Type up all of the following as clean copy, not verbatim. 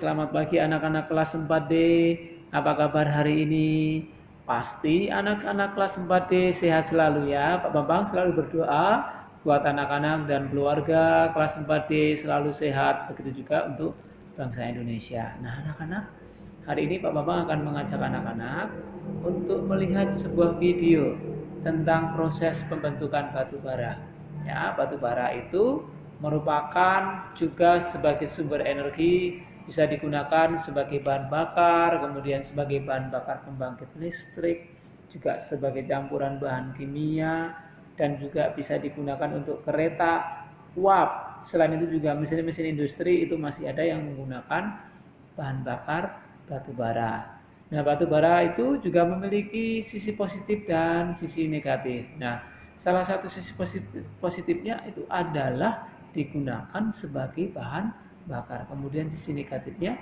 selamat pagi anak-anak kelas 4D. Apa kabar hari ini? Pasti anak-anak kelas 4D sehat selalu ya. Pak Bambang selalu berdoa buat anak-anak dan keluarga kelas 4D selalu sehat. Begitu juga untuk bangsa Indonesia. Nah, anak-anak, hari ini Pak Bambang akan mengajak anak-anak untuk melihat sebuah video tentang proses pembentukan batu bara. Ya, batu bara itu merupakan juga sebagai sumber energi, bisa digunakan sebagai bahan bakar, kemudian sebagai bahan bakar pembangkit listrik, juga sebagai campuran bahan kimia, dan juga bisa digunakan untuk kereta uap. Selain itu juga mesin-mesin industri itu masih ada yang menggunakan bahan bakar batu bara. Nah, batu bara itu juga memiliki sisi positif dan sisi negatif. Nah, salah satu sisi positifnya itu adalah digunakan sebagai bahan bakar. Kemudian sisi negatifnya,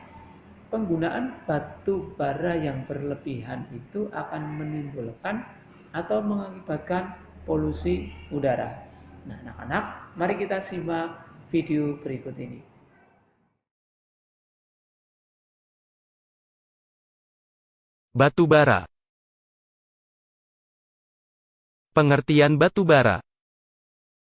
penggunaan batu bara yang berlebihan itu akan menimbulkan atau mengakibatkan polusi udara. Nah, anak-anak, mari kita simak video berikut ini. Batu bara. Pengertian batu bara.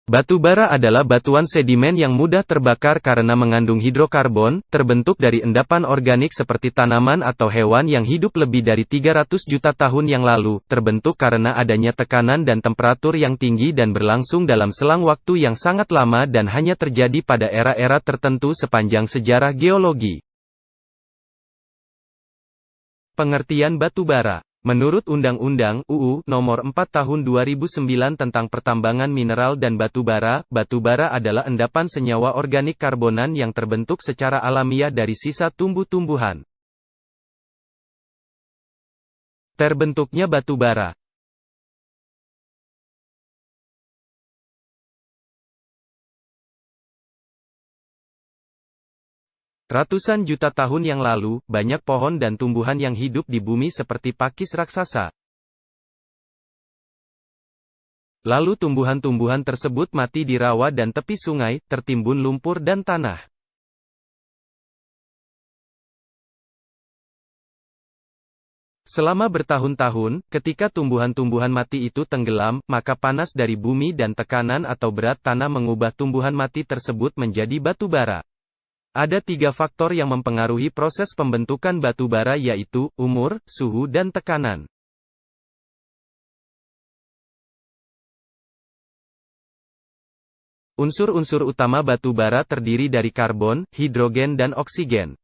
Batu bara adalah batuan sedimen yang mudah terbakar karena mengandung hidrokarbon, terbentuk dari endapan organik seperti tanaman atau hewan yang hidup lebih dari 300 juta tahun yang lalu, terbentuk karena adanya tekanan dan temperatur yang tinggi dan berlangsung dalam selang waktu yang sangat lama dan hanya terjadi pada era-era tertentu sepanjang sejarah geologi. Pengertian batu bara. Menurut Undang-Undang (UU) Nomor 4 Tahun 2009 tentang Pertambangan Mineral dan Batu bara adalah endapan senyawa organik karbonan yang terbentuk secara alamiah dari sisa tumbuh-tumbuhan. Terbentuknya batu bara. Ratusan juta tahun yang lalu, banyak pohon dan tumbuhan yang hidup di bumi seperti pakis raksasa. Lalu tumbuhan-tumbuhan tersebut mati di rawa dan tepi sungai, tertimbun lumpur dan tanah. Selama bertahun-tahun, ketika tumbuhan-tumbuhan mati itu tenggelam, maka panas dari bumi dan tekanan atau berat tanah mengubah tumbuhan mati tersebut menjadi batu bara. Ada 3 faktor yang mempengaruhi proses pembentukan batu bara yaitu, umur, suhu dan tekanan. Unsur-unsur utama batu bara terdiri dari karbon, hidrogen dan oksigen.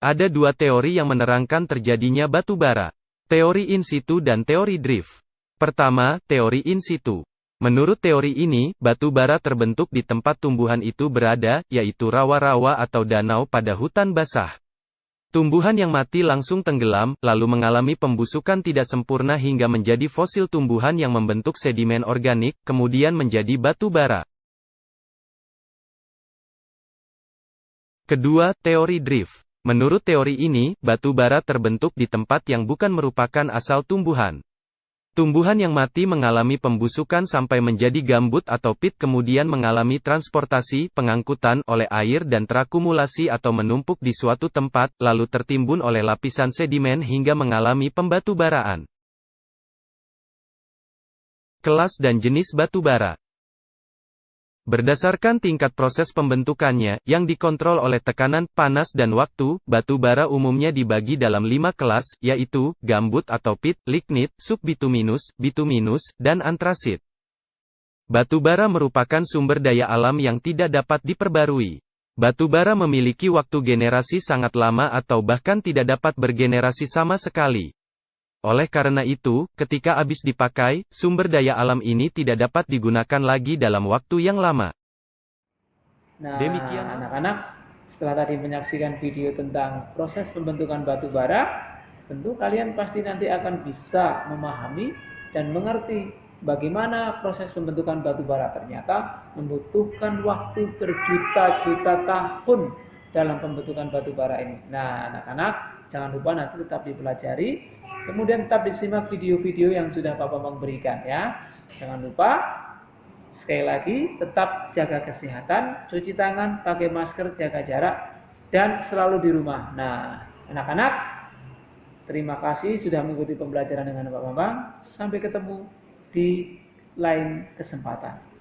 Ada 2 teori yang menerangkan terjadinya batu bara. Teori in situ dan teori drift. Pertama, teori in situ. Menurut teori ini, batu bara terbentuk di tempat tumbuhan itu berada, yaitu rawa-rawa atau danau pada hutan basah. Tumbuhan yang mati langsung tenggelam, lalu mengalami pembusukan tidak sempurna hingga menjadi fosil tumbuhan yang membentuk sedimen organik, kemudian menjadi batu bara. Kedua, teori drift. Menurut teori ini, batu bara terbentuk di tempat yang bukan merupakan asal tumbuhan. Tumbuhan yang mati mengalami pembusukan sampai menjadi gambut atau pit kemudian mengalami transportasi, pengangkutan, oleh air dan terakumulasi atau menumpuk di suatu tempat, lalu tertimbun oleh lapisan sedimen hingga mengalami pembatubaraan. Kelas dan jenis batu bara. Berdasarkan tingkat proses pembentukannya, yang dikontrol oleh tekanan, panas dan waktu, batu bara umumnya dibagi dalam 5 kelas, yaitu, gambut atau pit, lignit, subbituminus, bituminus, dan antrasit. Batu bara merupakan sumber daya alam yang tidak dapat diperbarui. Batu bara memiliki waktu generasi sangat lama atau bahkan tidak dapat bergenerasi sama sekali. Oleh karena itu, ketika habis dipakai, sumber daya alam ini tidak dapat digunakan lagi dalam waktu yang lama. Nah, Demikianlah. anak-anak, setelah tadi menyaksikan video tentang proses pembentukan batu bara, tentu kalian pasti nanti akan bisa memahami dan mengerti bagaimana proses pembentukan batu bara ternyata membutuhkan waktu berjuta-juta tahun dalam pembentukan batu bara ini. Nah, anak-anak, jangan lupa nanti tetap dipelajari, kemudian tetap disimak video-video yang sudah Pak Bambang berikan ya. Jangan lupa Sekali lagi, tetap jaga kesehatan, cuci tangan, pakai masker, jaga jarak, dan selalu di rumah. Nah, anak-anak, terima kasih sudah mengikuti pembelajaran dengan Pak Bambang. Sampai ketemu di lain kesempatan.